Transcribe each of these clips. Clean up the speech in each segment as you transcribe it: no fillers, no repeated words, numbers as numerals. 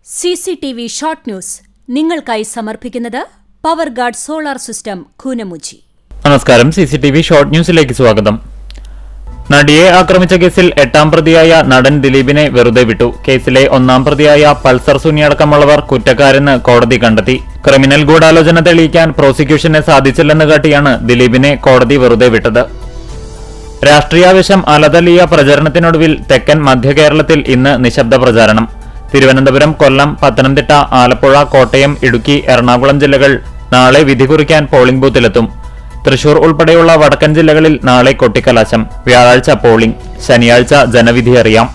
CCTV short news നിങ്ങൾക്കായി സമർപ്പിക്കുന്നത് power guard solar system Koonamuchi. നമസ്കാരം, CCTV ഷോർട്ട് ന്യൂസിലേക്ക് സ്വാഗതം. നടിയെ ആക്രമിച്ച കേസിൽ 8ാം പ്രതിയായ നടൻ ദിലീപിനെ വെറുതെ വിട്ടു. കേസിലെ 1ാം പ്രതിയായ പൾസർ സുനിയടക്കമുള്ളവർ കുറ്റക്കാരെന്ന് കോടതി കണ്ടെത്തി. ക്രിമിനൽ ഗൂഢാലോചന തെളിയിക്കാൻ പ്രോസിക്യൂഷന് സാധിച്ചില്ലെന്ന് കാട്ടിയാണ് ദിലീപിനെ കോടതി വെറുതെ വിട്ടത്. രാഷ്ട്രീയാവേശം അലതല്ലിയ പ്രചരണത്തിനൊടുവിൽ തെക്കൻ മധ്യകേരളത്തിൽ ഇന്ന് നിശബ്ദ പ്രചാരണം. തിരുവനന്തപുരം, കൊല്ലം, പത്തനംതിട്ട, ആലപ്പുഴ, കോട്ടയം, ഇടുക്കി, എറണാകുളം ജില്ലകൾ നാളെ വിധി കുറിക്കാൻ പോളിംഗ് ബൂത്തിലെത്തും. തൃശൂർ ഉൾപ്പെടെയുള്ള വടക്കൻ ജില്ലകളിൽ നാളെ കൊട്ടിക്കലാശം. വ്യാഴാഴ്ച പോളിംഗ്, ശനിയാഴ്ച ജനവിധി അറിയാം.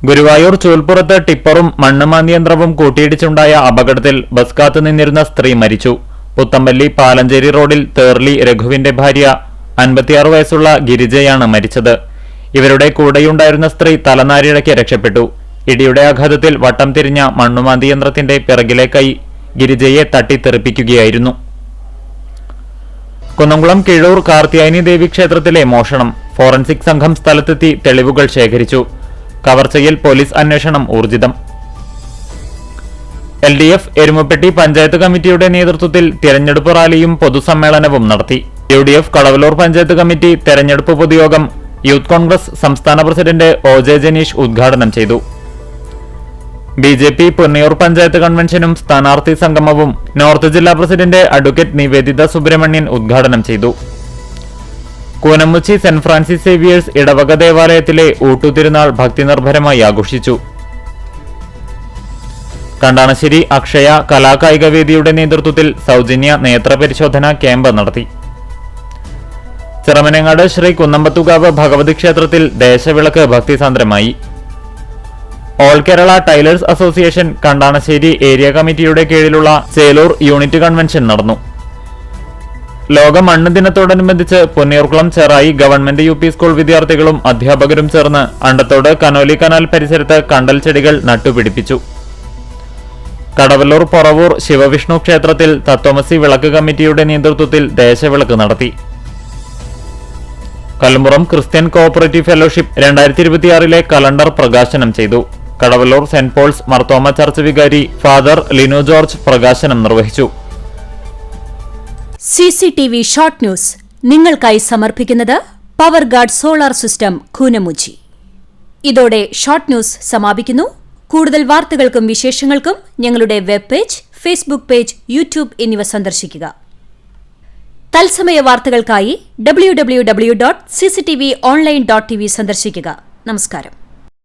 ഗുരുവായൂർ ചൂൽപ്പുറത്ത് ടിപ്പറും മണ്ണുമാന്തിയന്ത്രവും കൂട്ടിയിടിച്ചുണ്ടായ അപകടത്തിൽ ബസ് കാത്തു നിന്നിരുന്ന സ്ത്രീ മരിച്ചു. പുത്തമ്പള്ളി പാലഞ്ചേരി റോഡിൽ തേർലി രഘുവിന്റെ ഭാര്യ 56 വയസ്സുള്ള ഗിരിജയാണ് മരിച്ചത്. ഇവരുടെ കൂടെയുണ്ടായിരുന്ന സ്ത്രീ തലനാരിഴയ്ക്ക് രക്ഷപ്പെട്ടു. ഇടിയുടെ ആഘാതത്തിൽ വട്ടം തിരിഞ്ഞ മണ്ണുമാന്തിയന്ത്രത്തിന്റെ പിറകിലെ കൈ ഗിരിജയെ തട്ടിത്തെറിപ്പിക്കുകയായിരുന്നു. കുന്നംകുളം കിഴൂർ കാർത്യായനി ദേവി ക്ഷേത്രത്തിലെ മോഷണം. ഫോറൻസിക് സംഘം സ്ഥലത്തെത്തി തെളിവുകൾ ശേഖരിച്ചു. കവർച്ചയിൽ പോലീസ് അന്വേഷണം ഊർജിതം. LDF എരുമപ്പെട്ടി പഞ്ചായത്ത് കമ്മിറ്റിയുടെ നേതൃത്വത്തിൽ തെരഞ്ഞെടുപ്പ് റാലിയും പൊതുസമ്മേളനവും നടത്തി. UDF കടവലൂർ പഞ്ചായത്ത് കമ്മിറ്റി തെരഞ്ഞെടുപ്പ് പൊതുയോഗം യൂത്ത് കോൺഗ്രസ് സംസ്ഥാന പ്രസിഡന്റ് OJ ജനീഷ് ഉദ്ഘാടനം ചെയ്തു. BJP പുന്നയൂർ പഞ്ചായത്ത് കൺവെൻഷനും സ്ഥാനാർത്ഥി സംഗമവും നോർത്ത് ജില്ലാ പ്രസിഡന്റ് അഡ്വക്കേറ്റ് നിവേദിത സുബ്രഹ്മണ്യൻ ഉദ്ഘാടനം ചെയ്തു. കൂനമുച്ചി സെന്റ് ഫ്രാൻസിസ് സേവിയേഴ്സ് ഇടവക ദേവാലയത്തിലെ ഊട്ടുതിരുനാൾ ഭക്തിനിർഭരമായി ആഘോഷിച്ചു. കണ്ടാണശ്ശേരി അക്ഷയ കലാകായിക വേദിയുടെ നേതൃത്വത്തിൽ സൗജന്യ നേത്രപരിശോധന ക്യാമ്പ് നടത്തി. ചിറമനങ്ങാട് ശ്രീ കുന്നമ്പത്തുകാവ് ഭഗവതി ക്ഷേത്രത്തിൽ ദേശവിളക്ക് ഭക്തിസാന്ദ്രമായി. All Kerala tailors association Kandanassery area കമ്മിറ്റിയുടെ കീഴിലുള്ള ചേലൂർ യൂണിറ്റ് കൺവെൻഷൻ നടന്നു. ലോക മണ്ണ് ദിനത്തോടനുബന്ധിച്ച് Ponniyoorkulam Cherai government UP school വിദ്യാർത്ഥികളും അധ്യാപകരും ചേർന്ന് അണ്ടത്തോട് കനോലി കനാൽ പരിസരത്ത് കണ്ടൽ ചെടികൾ നട്ടുപിടിപ്പിച്ചു. കടവല്ലൂർ പൊറവൂർ ശിവവിഷ്ണു ക്ഷേത്രത്തിൽ തത്വമസി വിളക്ക് കമ്മിറ്റിയുടെ നേതൃത്വത്തിൽ ദേശവിളക്ക് നടത്തി. Kallumpuram Christian cooperative fellowship 2026 calendar പ്രകാശനം ചെയ്തു. Kadavallur saint Paul's Marthoma church വികാരി ഫാദർ ലിനു ജോർജ് പ്രകാശനം നിർവഹിച്ചു. CCTV ഷോർട്ട് ന്യൂസ് നിങ്ങൾക്കായി സമർപ്പിക്കുന്നത് power guard solar system Koonamuchi. ഇതോടെ ഷോർട്ട് ന്യൂസ് സമാപിക്കുന്നു. കൂടുതൽ വാർത്തകൾക്കും വിശേഷങ്ങൾക്കും ഞങ്ങളുടെ web page, Facebook page, YouTube എന്നിവ സന്ദർശിക്കുക. തത്സമയ വാർത്തകൾക്കായി www.cctv online.tv സന്ദർശിക്കുക. നമസ്കാരം.